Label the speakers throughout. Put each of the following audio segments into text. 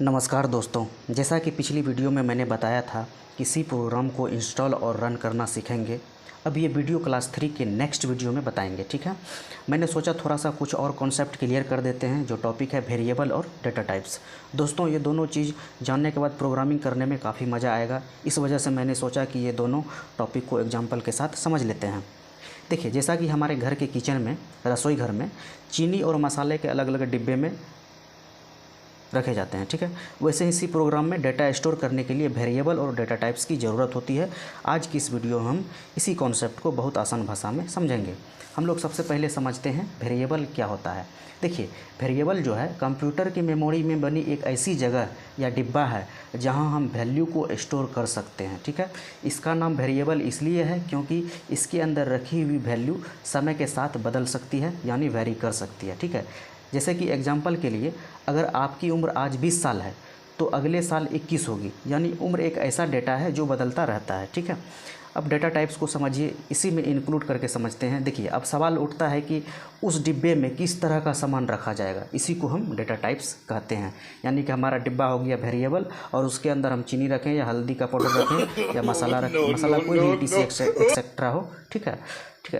Speaker 1: नमस्कार दोस्तों, जैसा कि पिछली वीडियो में मैंने बताया था कि सी प्रोग्राम को इंस्टॉल और रन करना सीखेंगे। अब ये वीडियो क्लास 3 के नेक्स्ट वीडियो में बताएंगे, ठीक है। मैंने सोचा थोड़ा सा कुछ और कॉन्सेप्ट क्लियर कर देते हैं। जो टॉपिक है वेरिएबल और डेटा टाइप्स। दोस्तों, ये दोनों चीज़ जानने के बाद प्रोग्रामिंग करने में काफ़ी मज़ा आएगा। इस वजह से मैंने सोचा कि ये दोनों टॉपिक को एग्जाम्पल के साथ समझ लेते हैं। देखिए, जैसा कि हमारे घर के किचन में, रसोई घर में चीनी और मसाले के अलग अलग डिब्बे में रखे जाते हैं, ठीक है। वैसे ही सी प्रोग्राम में डेटा स्टोर करने के लिए वेरिएबल और डेटा टाइप्स की ज़रूरत होती है। आज की इस वीडियो में हम इसी कॉन्सेप्ट को बहुत आसान भाषा में समझेंगे। हम लोग सबसे पहले समझते हैं वेरिएबल क्या होता है। देखिए, वेरिएबल जो है कंप्यूटर की मेमोरी में बनी एक ऐसी जगह या डिब्बा है जहां हम वैल्यू को स्टोर कर सकते हैं, ठीक है। इसका नाम वेरिएबल इसलिए है क्योंकि इसके अंदर रखी हुई वैल्यू समय के साथ बदल सकती है, यानी वेरी कर सकती है, ठीक है। जैसे कि एग्जांपल के लिए, अगर आपकी उम्र आज 20 साल है तो अगले साल 21 होगी, यानी उम्र एक ऐसा डेटा है जो बदलता रहता है, ठीक है। अब डेटा टाइप्स को समझिए, इसी में इंक्लूड करके समझते हैं। देखिए, अब सवाल उठता है कि उस डिब्बे में किस तरह का सामान रखा जाएगा। इसी को हम डेटा टाइप्स कहते हैं। यानी कि हमारा डिब्बा हो गया वेरिएबल और उसके अंदर हम चीनी रखें या हल्दी का पाउडर रखें या मसाला रखें, मसाला कोई भी ETC एक्सेट्रा हो, ठीक है।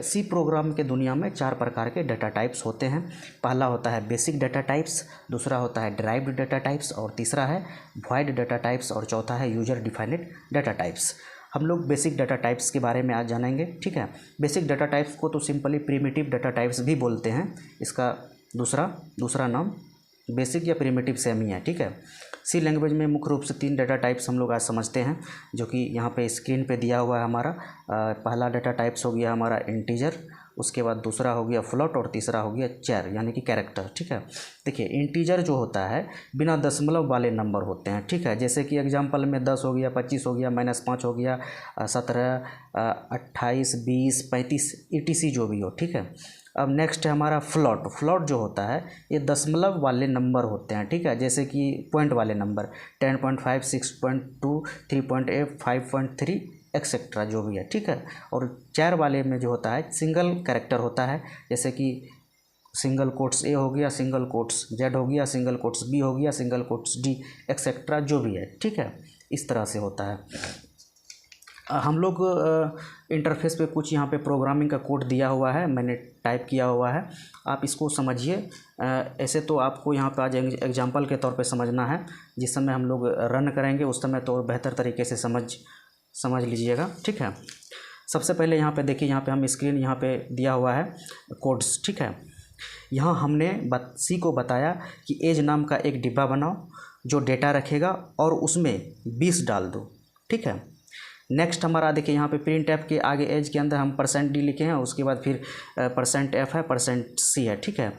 Speaker 1: सी प्रोग्राम के दुनिया में 4 प्रकार के डेटा टाइप्स होते हैं। पहला होता है बेसिक डेटा टाइप्स, दूसरा होता है डिराइव्ड डेटा टाइप्स और तीसरा है वॉइड डेटा टाइप्स और चौथा है यूजर डिफाइंड डेटा टाइप्स। हम लोग बेसिक डेटा टाइप्स के बारे में आज जानेंगे, ठीक है। बेसिक डेटा टाइप्स को तो सिंपली प्रिमिटिव डेटा टाइप्स भी बोलते हैं। इसका दूसरा नाम बेसिक या प्रिमिटिव सेम ही है, ठीक है। सी लैंग्वेज में मुख्य रूप से 3 डेटा टाइप्स हम लोग आज समझते हैं, जो कि यहाँ पे स्क्रीन पे दिया हुआ है हमारा। पहला डेटा टाइप्स हो गया हमारा इंटीजर, उसके बाद दूसरा हो गया फ्लोट और तीसरा हो गया चर यानी कि कैरेक्टर, ठीक है। देखिए, इंटीजर जो होता है बिना दशमलव वाले नंबर होते हैं, ठीक है। जैसे कि एग्जांपल में 10 हो गया, 25 हो गया, -5 हो गया, 17, 28, 20, 35 ETC जो भी हो, ठीक है। अब नेक्स्ट है हमारा फ्लोट जो होता है ये दशमलव वाले नंबर होते हैं, ठीक है। जैसे कि पॉइंट वाले नंबर 10.5, 6.2, 3.8, 5.3 एक्सेट्रा जो भी है, ठीक है। और चर वाले में जो होता है सिंगल कैरेक्टर होता है, जैसे कि सिंगल कोट्स A हो गया, सिंगल कोट्स Z हो गया, सिंगल कोट्स B हो गया, सिंगल कोट्स D एक्सेट्रा जो भी है, ठीक है। इस तरह से होता है। हम लोग इंटरफेस पे कुछ यहाँ पे प्रोग्रामिंग का कोड दिया हुआ है, मैंने टाइप किया हुआ है, आप इसको समझिए। ऐसे तो आपको यहाँ पे आज एग्जांपल के तौर पे समझना है, जिस समय हम लोग रन करेंगे उस समय तो बेहतर तरीके से समझ लीजिएगा, ठीक है। सबसे पहले यहाँ पे देखिए, यहाँ पे हम स्क्रीन यहाँ पे दिया हुआ है कोड्स, ठीक है। यहाँ हमने सी को बताया कि एज नाम का एक डिब्बा बनाओ जो डेटा रखेगा और उसमें 20 डाल दो, ठीक है। नेक्स्ट हमारा देखिए, यहाँ पे प्रिंट एफ के आगे एज के अंदर हम %d लिखे हैं, उसके बाद फिर %f है, %c है, ठीक है।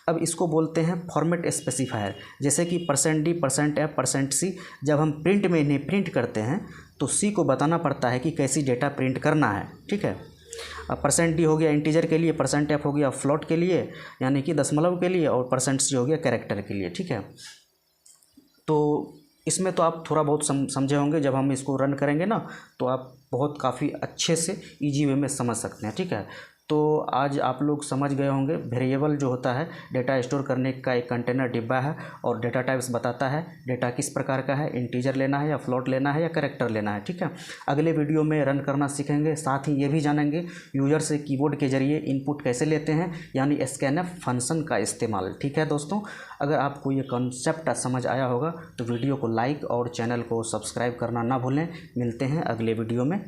Speaker 1: अब इसको बोलते हैं फॉर्मेट स्पेसिफायर। जैसे कि %d, %f, %c जब हम प्रिंट में इन्हें प्रिंट करते हैं तो सी को बताना पड़ता है कि कैसी डेटा प्रिंट करना है, ठीक है। अब %d हो गया इंटीजर के लिए, %f हो गया फ्लोट के लिए यानी कि दशमलव के लिए, और %c हो गया कैरेक्टर के लिए, ठीक है। तो इसमें तो आप थोड़ा बहुत समझे होंगे। जब हम इसको रन करेंगे ना तो आप बहुत काफ़ी अच्छे से ईजी वे में समझ सकते हैं, ठीक है। तो आज आप लोग समझ गए होंगे वेरिएबल जो होता है डेटा स्टोर करने का एक कंटेनर डिब्बा है, और डेटा टाइप्स बताता है डेटा किस प्रकार का है, इंटीजर लेना है या फ्लोट लेना है या कैरेक्टर लेना है, ठीक है। अगले वीडियो में रन करना सीखेंगे, साथ ही ये भी जानेंगे यूजर से कीबोर्ड के जरिए इनपुट कैसे लेते हैं, यानी स्कैनफ फंक्शन का इस्तेमाल, ठीक है। दोस्तों, अगर आपको ये कॉन्सेप्ट समझ आया होगा तो वीडियो को लाइक और चैनल को सब्सक्राइब करना ना भूलें। मिलते हैं अगले वीडियो में।